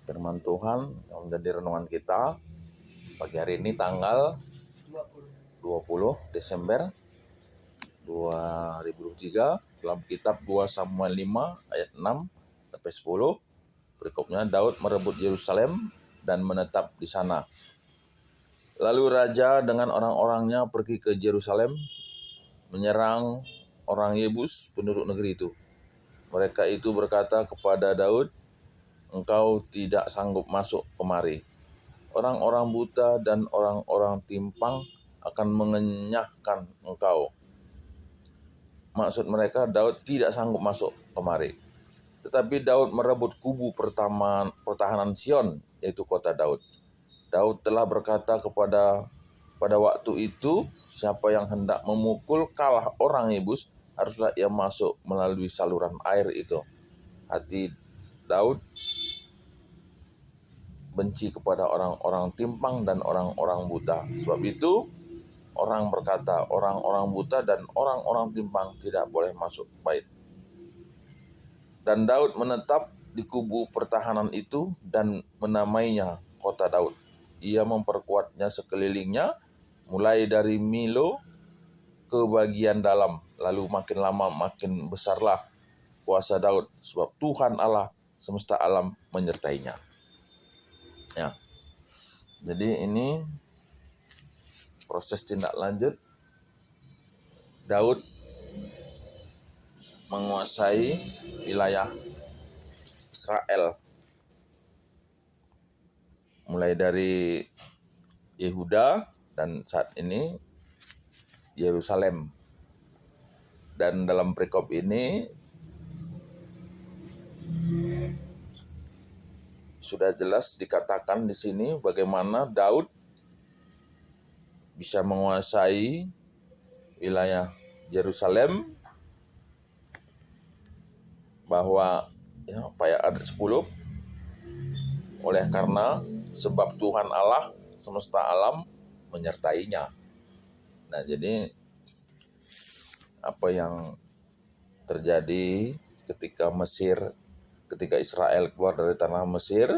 firman Tuhan yang menjadi renungan kita pagi hari ini tanggal 20 Desember 2023 dalam kitab 2 Samuel 5 ayat 6 sampai 10. Berikutnya Daud merebut Yerusalem dan menetap di sana. Lalu raja dengan orang-orangnya pergi ke Yerusalem menyerang orang Yebus penduduk negeri itu. Mereka itu berkata kepada Daud, "Engkau tidak sanggup masuk kemari. Orang-orang buta dan orang-orang timpang akan mengenyahkan engkau." Maksud mereka, Daud tidak sanggup masuk kemari. Tetapi Daud merebut kubu pertahanan Sion, yaitu kota Daud. Daud telah berkata pada waktu itu, siapa yang hendak memukul kalah orang Yebus, haruslah ia masuk melalui saluran air itu. Hati Daud benci kepada orang-orang timpang dan orang-orang buta. Sebab itu orang berkata, orang-orang buta dan orang-orang timpang tidak boleh masuk bait. Dan Daud menetap di kubu pertahanan itu dan menamainya kota Daud. Ia memperkuatnya sekelilingnya, mulai dari Milo ke bagian dalam. Lalu makin lama makin besarlah kuasa Daud, sebab Tuhan Allah semesta alam menyertainya. Ya. Jadi ini proses tindak lanjut Daud menguasai wilayah Israel mulai dari Yehuda dan saat ini Yerusalem. Dan dalam perikop ini sudah jelas dikatakan di sini bagaimana Daud bisa menguasai wilayah Yerusalem, bahwa ayat 10, oleh karena sebab Tuhan Allah semesta alam menyertainya. Nah, jadi apa yang terjadi ketika Israel keluar dari tanah Mesir,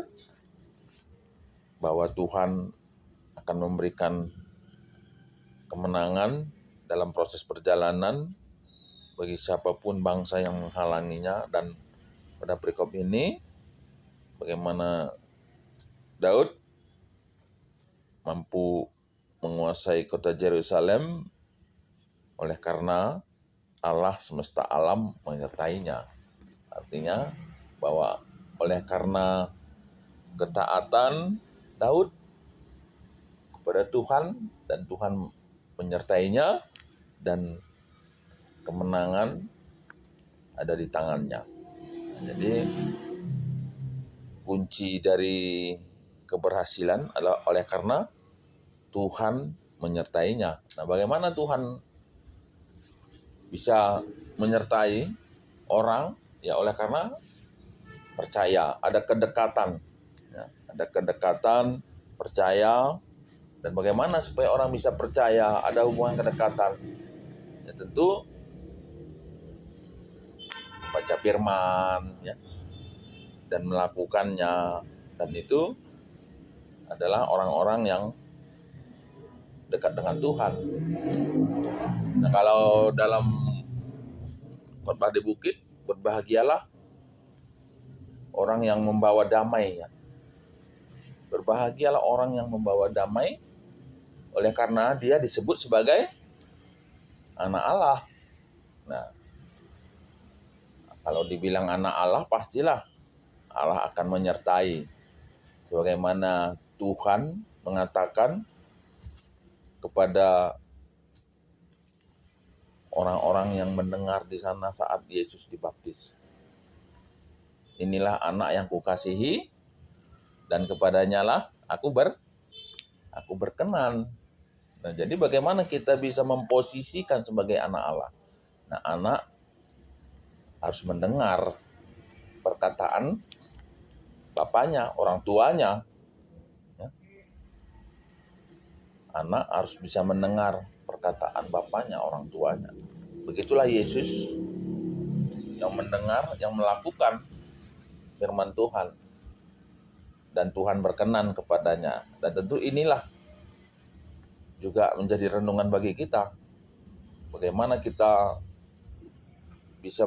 bahwa Tuhan akan memberikan kemenangan dalam proses perjalanan bagi siapapun bangsa yang menghalanginya. Dan pada perikop ini bagaimana Daud mampu menguasai kota Yerusalem oleh karena Allah semesta alam menyertainya. Artinya bahwa oleh karena ketaatan Daud kepada Tuhan dan Tuhan menyertainya, dan kemenangan ada di tangannya. Jadi kunci dari keberhasilan adalah oleh karena Tuhan menyertainya. Nah, bagaimana Tuhan bisa menyertai orang? Ya oleh karena percaya, ada kedekatan. Ya, ada kedekatan, percaya. Dan bagaimana supaya orang bisa percaya, ada hubungan kedekatan? Ya tentu baca firman, ya, dan melakukannya. Dan itu adalah orang-orang yang dekat dengan Tuhan. Nah, kalau dalam khotbah di bukit, berbahagialah orang yang membawa damai. Ya. Berbahagialah orang yang membawa damai, oleh karena dia disebut sebagai anak Allah. Nah, kalau dibilang anak Allah, pastilah Allah akan menyertai. Sebagaimana Tuhan mengatakan kepada orang-orang yang mendengar di sana saat Yesus dibaptis, "Inilah anak yang kukasihi, dan kepadanya lah aku berkenan." Nah, jadi bagaimana kita bisa memposisikan sebagai anak Allah? Nah, anak harus mendengar perkataan bapaknya, orang tuanya. Ya. Anak harus bisa mendengar perkataan bapaknya, orang tuanya. Begitulah Yesus yang mendengar, yang melakukan firman Tuhan. dan Tuhan berkenan kepadanya. Dan tentu inilah juga menjadi renungan bagi kita. Bagaimana kita bisa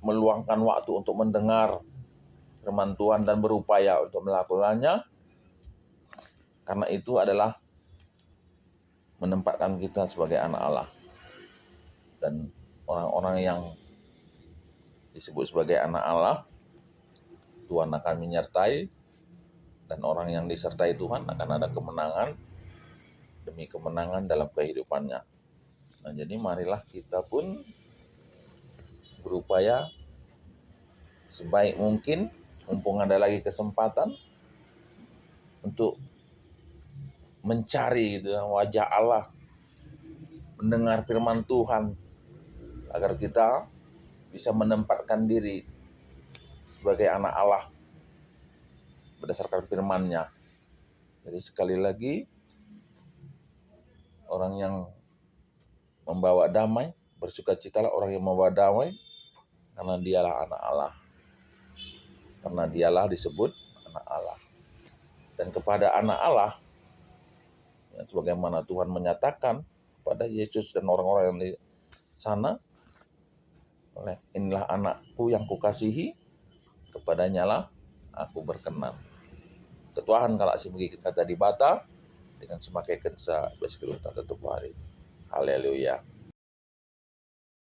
meluangkan waktu untuk mendengar firman Tuhan dan berupaya untuk melakukannya, karena itu adalah menempatkan kita sebagai anak Allah. Dan orang-orang yang disebut sebagai anak Allah, Tuhan akan menyertai, dan orang yang disertai Tuhan akan ada kemenangan demi kemenangan dalam kehidupannya. Nah, jadi marilah kita pun berupaya sebaik mungkin, mumpung ada lagi kesempatan, untuk mencari gitu, wajah Allah, mendengar firman Tuhan, agar kita bisa menempatkan diri sebagai anak Allah berdasarkan firman-Nya. Jadi sekali lagi, orang yang membawa damai, bersukacitalah orang yang membawa damai, karena dialah anak Allah. Karena dialah disebut anak Allah. Dan kepada anak Allah, ya, sebagaimana Tuhan menyatakan kepada Yesus dan orang-orang yang di sana, inilah anakku yang kukasihi, kepadanya lah aku berkenan. Tuhan kalau si bagi kita di bata dengan semakai kensa beskelu tutup hari. Haleluya.